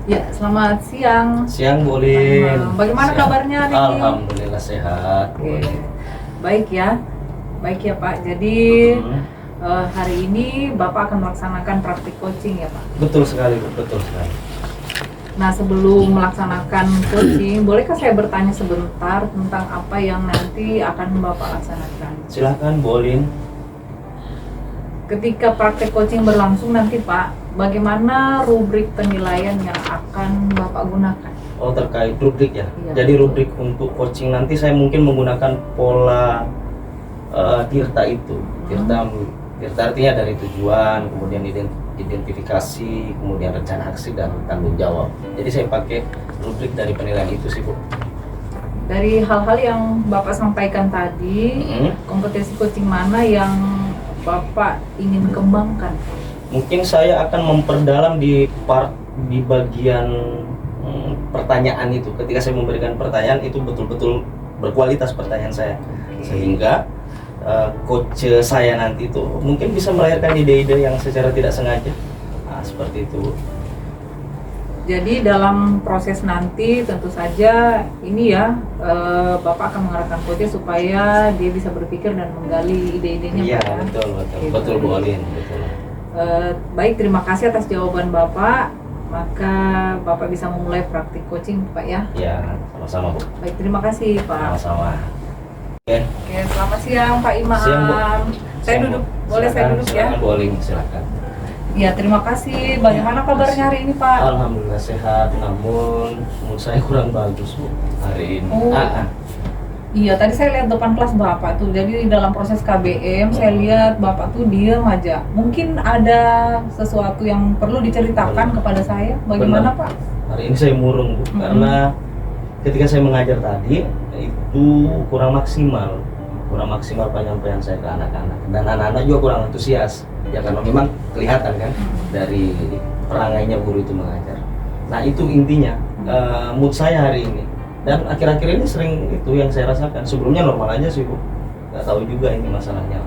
Ya, selamat siang. Siang, Bu Olin. Bagaimana Siang. kabarnya hari ini? Alhamdulillah sehat. Oke. Baik ya. Baik ya, Pak. Jadi hari ini Bapak akan melaksanakan praktik coaching ya, Pak? Betul sekali, Bu. Betul sekali. Nah, sebelum melaksanakan coaching, bolehkah saya bertanya sebentar tentang apa yang nanti akan Bapak laksanakan? Silakan, Bu Olin. Ketika praktek coaching berlangsung nanti, Pak, bagaimana rubrik penilaian yang akan Bapak gunakan? Oh, terkait rubrik ya? Iya, Jadi betul. rubrik untuk coaching nanti saya mungkin menggunakan pola TIRTA itu. TIRTA artinya dari tujuan, kemudian identifikasi, kemudian rencana aksi, dan tanggung jawab. Jadi saya pakai rubrik dari penilaian itu sih, Bu. Dari hal-hal yang Bapak sampaikan tadi, kompetensi coaching mana yang Bapak ingin kembangkan? Mungkin saya akan memperdalam di bagian pertanyaan itu. Ketika saya memberikan pertanyaan itu betul-betul berkualitas pertanyaan saya, sehingga coach saya nanti itu mungkin bisa melahirkan ide-ide yang secara tidak sengaja. Nah, seperti itu. Jadi dalam proses nanti tentu saja ini ya Bapak akan mengarahkan coachnya supaya dia bisa berpikir dan menggali ide-idenya. Iya, Pak, ya? betul Oke, betul Bu baik. Olin, betul. Baik, terima kasih atas jawaban Bapak. Maka Bapak bisa memulai praktik coaching, Pak ya. Ya, sama-sama Bu. Baik, terima kasih Pak. Sama-sama. Oke. Oke, selamat siang Pak Imam. Siang, Bu. Saya Siang, Bu. duduk, boleh saya duduk ya? Silakan Bu Olin, silakan. Ya, terima kasih. Bagaimana kabarnya hari ini Pak? Alhamdulillah sehat, namun mood saya kurang bagus Bu hari ini. Oh. Iya, tadi saya lihat depan kelas Bapak tuh. Jadi dalam proses KBM saya lihat Bapak tuh diam aja. Mungkin ada sesuatu yang perlu diceritakan kepada saya. Bagaimana Benar. Pak? Hari ini saya murung Bu, karena ketika saya mengajar tadi itu kurang maksimal penyampaian saya ke anak-anak, dan anak-anak juga kurang antusias ya, karena memang kelihatan kan dari perangainya guru itu mengajar. Nah itu intinya mood saya hari ini, dan akhir-akhir ini sering itu yang saya rasakan. Sebelumnya normal aja sih Bu, nggak tahu juga ini masalahnya.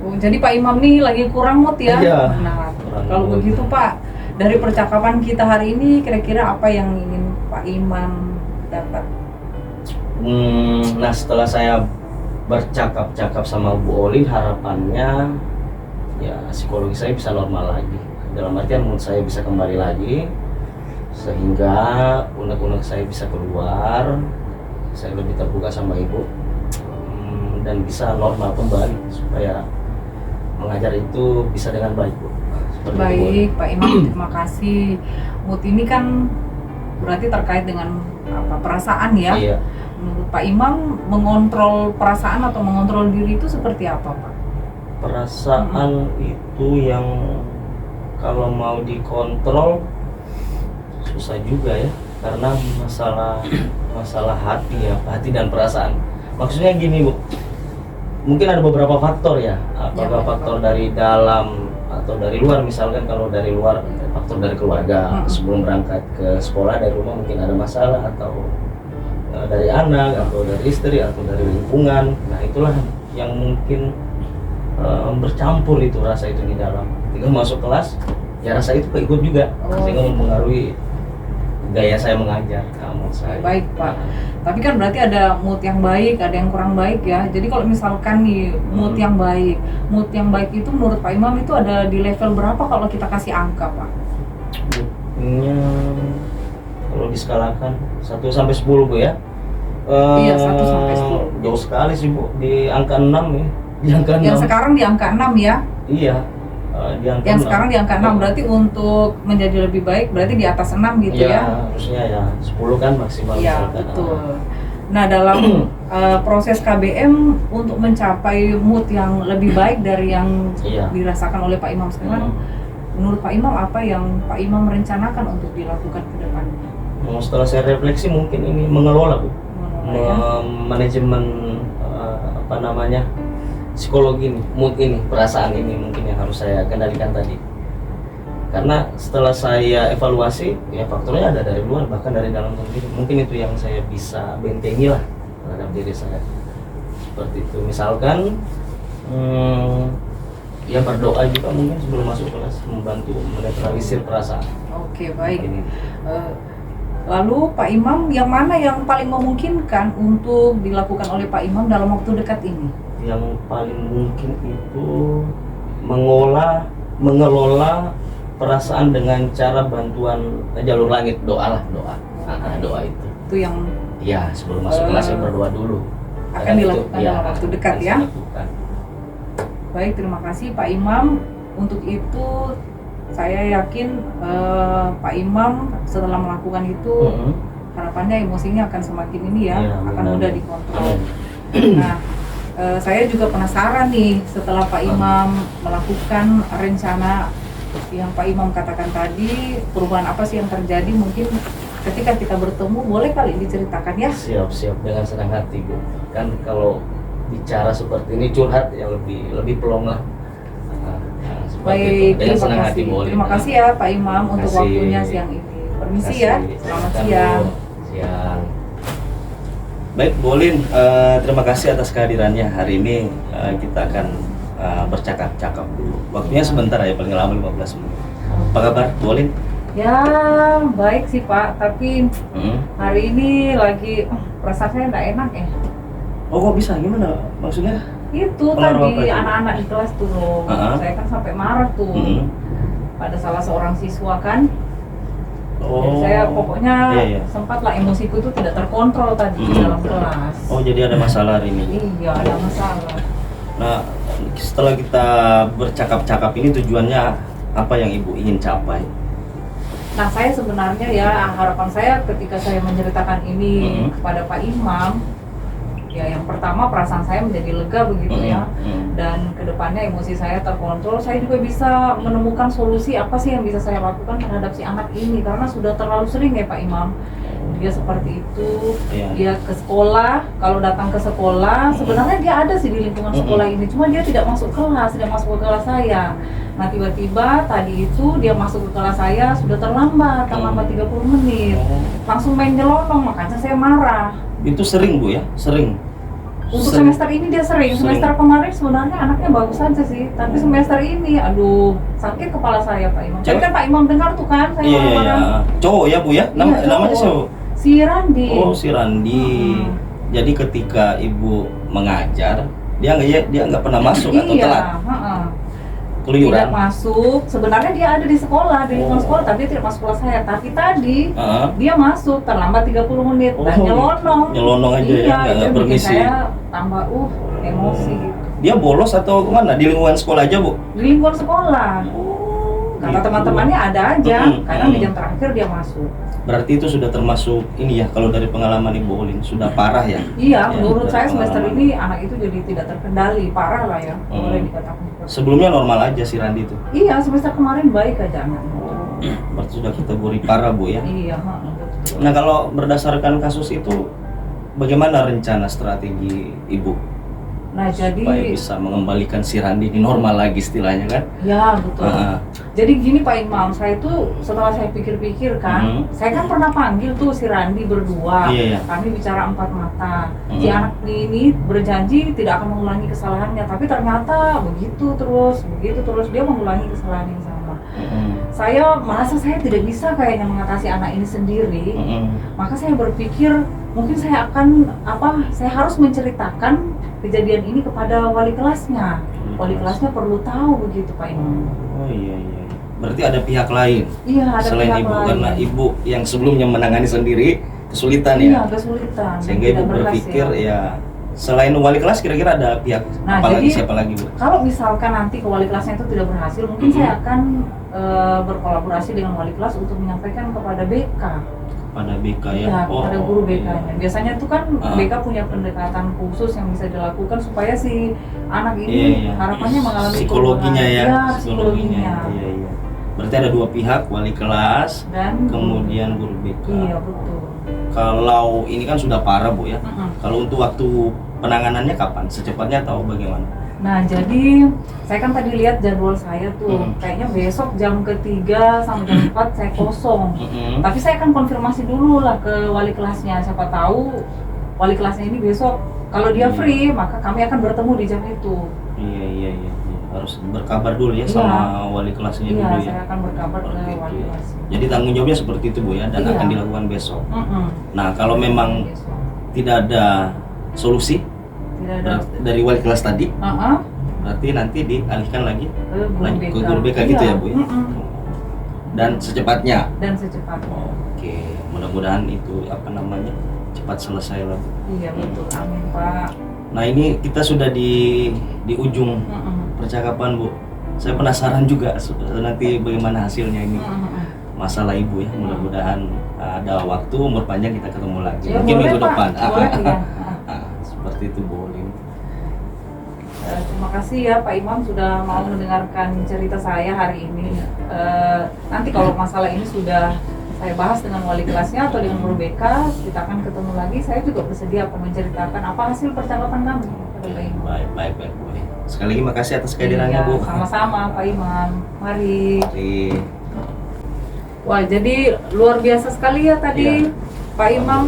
Oh, jadi Pak Imam nih lagi kurang mood ya? Iya, Nah, kurang kalau mood. begitu Pak, dari percakapan kita hari ini kira-kira apa yang ingin Pak Imam dapat? Nah setelah saya bercakap-cakap sama Bu Olin, harapannya ya psikologi saya bisa normal lagi, dalam artian mood saya bisa kembali lagi, sehingga unek-unek saya bisa keluar, saya lebih terbuka sama Ibu, dan bisa normal kembali supaya mengajar itu bisa dengan baik Bu. Seperti itu, Bu. Baik Pak Imam, terima kasih. Mood ini kan berarti terkait dengan apa, perasaan ya? Iya. Menurut Pak Imam, mengontrol perasaan atau mengontrol diri itu seperti apa Pak? Perasaan itu yang kalau mau dikontrol susah juga ya, karena masalah hati dan perasaan. Maksudnya gini Bu, mungkin ada beberapa faktor ya, apakah faktor dari dalam atau dari luar. Misalkan kalau dari luar, faktor dari keluarga, sebelum berangkat ke sekolah dari rumah mungkin ada masalah, atau dari anak, atau dari istri, atau dari lingkungan. Nah itulah yang mungkin bercampur itu rasa itu di dalam. Ketika masuk kelas, ya rasa itu keikut juga, sehingga mempengaruhi gaya saya mengajar, mood saya. Baik Pak, tapi kan berarti ada mood yang baik, ada yang kurang baik ya. Jadi kalau misalkan nih mood yang baik itu menurut Pak Imam itu ada di level berapa kalau kita kasih angka Pak? Moodnya kalau diskalakan 1 sampai 10 Bu ya. Iya, 1 sampai 10. Jauh sekali sih Bu, di angka 6 ya. Di angka 6. Yang sekarang di angka 6 ya? Iya, di angka Yang 6. sekarang di angka 6, berarti untuk menjadi lebih baik berarti di atas 6 gitu Iya, ya? harusnya ya 10 kan maksimal. Iya, misalkan. betul. Nah, dalam proses KBM untuk mencapai mood yang lebih baik dari yang Iya. dirasakan oleh Pak Imam sekarang, menurut Pak Imam apa yang Pak Imam merencanakan untuk dilakukan ke depannya? Setelah saya refleksi, mungkin ini mengelola Bu, manajemen psikologi ini, mood ini, perasaan ini mungkin yang harus saya kendalikan tadi. Karena setelah saya evaluasi, ya faktornya ada dari luar, bahkan dari dalam sendiri. Mungkin itu yang saya bisa bentengi lah terhadap diri saya. Seperti itu. Misalkan ya berdoa juga mungkin sebelum masuk kelas, membantu menetralisir perasaan. Oke, baik. Ini. Eh, Lalu Pak Imam, yang mana yang paling memungkinkan untuk dilakukan oleh Pak Imam dalam waktu dekat ini? Yang paling mungkin itu mengelola perasaan dengan cara bantuan jalur langit, doa lah, doa. Doa itu. Itu yang Ya, sebelum masuk kelas saya berdoa dulu. akan Dan itu, dilakukan dalam waktu dekat akan ya. saya lakukan. Baik, terima kasih Pak Imam. Untuk itu saya yakin Pak Imam setelah melakukan itu Mhm. harapannya emosinya akan semakin ini ya, Ya, akan benar. mudah dikontrol. Amin. Nah, saya juga penasaran nih setelah Pak Imam melakukan rencana yang Pak Imam katakan tadi, perubahan apa sih yang terjadi? Mungkin ketika kita bertemu boleh kali diceritakan ya? Siap dengan senang hati, Bu. Kan kalau bicara seperti ini curhat ya lebih pelong lah. Seperti Baik, itu. Dengan terima senang hati kasih. boleh. Terima kasih ya Pak Imam untuk Kasih. waktunya siang ini. Permisi ya. Selamat Silakan, siang. Bu. Siang. Baik, Bolin, terima kasih atas kehadirannya hari ini. Kita akan bercakap-cakap dulu. Waktunya sebentar ya, paling lama 15 menit. Apa kabar, Bolin? Ya, baik sih Pak, tapi Hmm? hari ini lagi perasaan saya nggak enak ya. Oh, kok bisa? Gimana maksudnya? Itu Pengaruh apa tadi itu? anak-anak di kelas tuh, saya kan sampai marah tuh Hmm. pada salah seorang siswa kan. Jadi Oh. saya pokoknya Iya. sempat lah emosiku itu tidak terkontrol tadi di dalam kelas. Oh, jadi ada masalah hari ini. Iya, ada masalah. Nah, setelah kita bercakap-cakap ini tujuannya apa yang Ibu ingin capai? Nah, saya sebenarnya ya harapan saya ketika saya menceritakan ini Mhm. kepada Pak Imam, ya yang pertama perasaan saya menjadi lega begitu ya. Dan kedepannya emosi saya terkontrol, saya juga bisa menemukan solusi apa sih yang bisa saya lakukan terhadap si anak ini, karena sudah terlalu sering ya Pak Imam dia seperti itu. Iya. Dia ke sekolah, kalau datang ke sekolah sebenarnya dia ada sih di lingkungan sekolah ini, cuma dia tidak masuk kelas, tidak masuk ke kelas saya. Nah, tiba-tiba tadi itu dia masuk ke kelas saya sudah terlambat 30 menit, langsung main nyelonong, makanya saya marah. Itu sering, Bu ya? Sering. Untuk Sering. semester ini dia sering. Sering. Semester kemarin sebenarnya anaknya bagus aja sih, tapi semester ini aduh sakit kepala saya Pak Imam. Tadi Cewek? kan Pak Imam dengar tuh kan saya Iya, iya, marah-marah. iya. Cowok ya, Bu ya? Iya, cowok. Namanya siapa? Si Randi. Oh, si Randi. Jadi ketika Ibu mengajar, dia nggak pernah masuk atau Iya, telat? heeh. Keluyuran? Tidak masuk. Sebenarnya dia ada di sekolah, di lingkungan Oh. sekolah, tapi dia tidak masuk kelas saya. Tapi tadi Heeh. dia masuk terlambat 30 menit dan Oh, nyelonong. nyelonong aja ya, iya, nggak itu bikin permisi. saya tambah emosi gitu. Dia bolos atau kemana? Di lingkungan sekolah aja, Bu? Di lingkungan sekolah. Kata Gitu. teman-temannya ada aja, kadang di Mm-mm. jam terakhir dia masuk. Berarti itu sudah termasuk ini ya, kalau dari pengalaman Ibu Olin, sudah parah ya? Iya, Ya, menurut dari saya semester pengalaman. ini anak itu jadi tidak terkendali, parah lah ya, boleh dikatakan. Sebelumnya normal aja si Randi itu? Iya, semester kemarin baik aja anak. Berarti sudah kategori parah, Bu ya? Iya, betul. Nah, kalau berdasarkan kasus itu, bagaimana rencana strategi Ibu Nah, supaya jadi bisa mengembalikan si Randi ini normal lagi istilahnya kan? ya betul. Ah, Jadi gini Pak Imam, saya tuh setelah saya pikir-pikir kan, saya kan pernah panggil tuh si Randi berdua, Iya, iya. kami bicara empat mata. Si anak ini berjanji tidak akan mengulangi kesalahannya, tapi ternyata begitu terus dia mengulangi kesalahan yang sama. Saya merasa saya tidak bisa kayaknya mengatasi anak ini sendiri, maka saya berpikir mungkin saya harus menceritakan kejadian ini kepada wali kelasnya. Wali kelasnya perlu tahu begitu Pak Imam. Oh iya. Berarti ada pihak lain Iya, ada selain pihak Ibu, lain. karena Ibu yang sebelumnya menangani sendiri kesulitan Iya, ya? kesulitan. Sehingga tidak Ibu berpikir berhasil. ya, selain wali kelas kira-kira ada pihak Nah, apa lagi, jadi siapa lagi, Bu? kalau misalkan nanti ke wali kelasnya itu tidak berhasil, mungkin saya akan berkolaborasi dengan wali kelas untuk menyampaikan kepada BK. Pada BK ya? Iya, kepada guru BK-nya. iya. Biasanya itu kan BK punya pendekatan khusus yang bisa dilakukan supaya si anak ini Iya. harapannya mengalami Psikologinya perubahan. ya? Iya, psikologinya. Iya. Berarti ada dua pihak, wali kelas, Dan kemudian guru BK. iya, betul. Kalau ini kan sudah parah, Bu ya? Mm-mm. Kalau untuk waktu penanganannya kapan? Secepatnya atau bagaimana? Nah, jadi saya kan tadi lihat jadwal saya tuh, kayaknya besok jam ketiga sampai jam 4 saya kosong. Tapi saya akan konfirmasi dulu lah ke wali kelasnya, siapa tahu wali kelasnya ini besok kalau dia free, maka kami akan bertemu di jam itu. Iya. harus berkabar dulu ya Iya. sama wali kelasnya Iya, dulu ya. saya akan berkabar Oh, ke gitu wali ya. kelas. Jadi tanggung jawabnya seperti itu Bu ya, dan Iya. akan dilakukan besok. Mm-mm. Nah kalau memang tidak ada solusi Tidak ada. dari wali kelas tadi, Uh-uh. berarti nanti dialihkan lagi lanjut ke guru BK Iya. gitu ya Bu ya. Mm-mm. Dan secepatnya. Dan secepatnya. Oke, mudah-mudahan itu apa namanya cepat selesai lah Bu. Iya betul, amin Pak. Nah ini kita sudah di ujung Mm-mm. percakapan Bu. Saya penasaran juga nanti bagaimana hasilnya ini Mm-mm. masalah ibu ya. Mudah-mudahan ada waktu umur panjang kita ketemu lagi. Ya, Mungkin boleh, minggu Pak. depan. Boleh, iya. Seperti itu boleh. Terima kasih ya Pak Imam sudah mau mendengarkan cerita saya hari ini. Nanti kalau masalah ini sudah saya bahas dengan wali kelasnya atau dengan guru BK, kita akan ketemu lagi. Saya juga bersedia akan menceritakan apa hasil percakapan kami pada Pak Imam. Baik Bu. Sekali lagi makasih atas kehadirannya Iya, Bu. sama-sama Pak Imam. Mari. Mari. Wah, jadi luar biasa sekali ya tadi Iya. Pak Imam,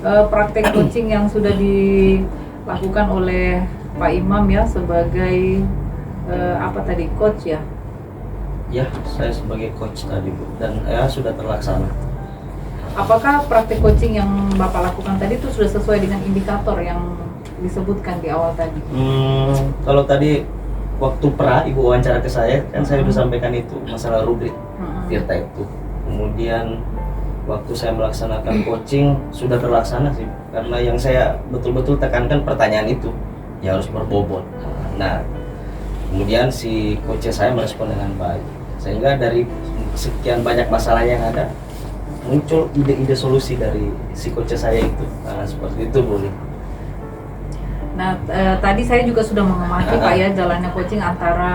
praktek coaching yang sudah dilakukan oleh Pak Imam ya sebagai apa tadi, coach ya. Ya, saya sebagai coach tadi Bu, dan ya sudah terlaksana. Apakah praktek coaching yang Bapak lakukan tadi itu sudah sesuai dengan indikator yang disebutkan di awal tadi? Kalau tadi waktu Ibu wawancara ke saya, kan saya sudah sampaikan itu masalah rubrik Tirta itu. Kemudian waktu saya melaksanakan coaching sudah terlaksana sih, karena yang saya betul-betul tekankan pertanyaan itu ya harus berbobot. Nah, kemudian si coach saya merespon dengan baik, sehingga dari sekian banyak masalah yang ada muncul ide-ide solusi dari si coach saya itu. Nah, seperti itu boleh. Nah, tadi saya juga sudah mengamati Pak ya jalannya coaching antara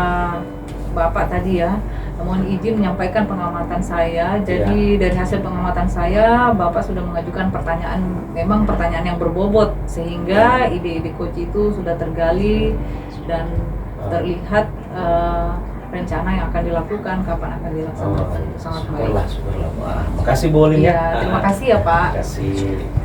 Bapak tadi ya. Mohon izin menyampaikan pengamatan saya. Jadi dari hasil pengamatan saya, Bapak sudah mengajukan pertanyaan, memang pertanyaan yang berbobot, sehingga ide-ide coach itu sudah tergali dan terlihat rencana yang akan dilakukan, kapan akan dilaksanakan. Sangat baik. Syukurlah. Wah, makasih Bu Olin Iya, ya. terima kasih ya Pak. Terima kasih.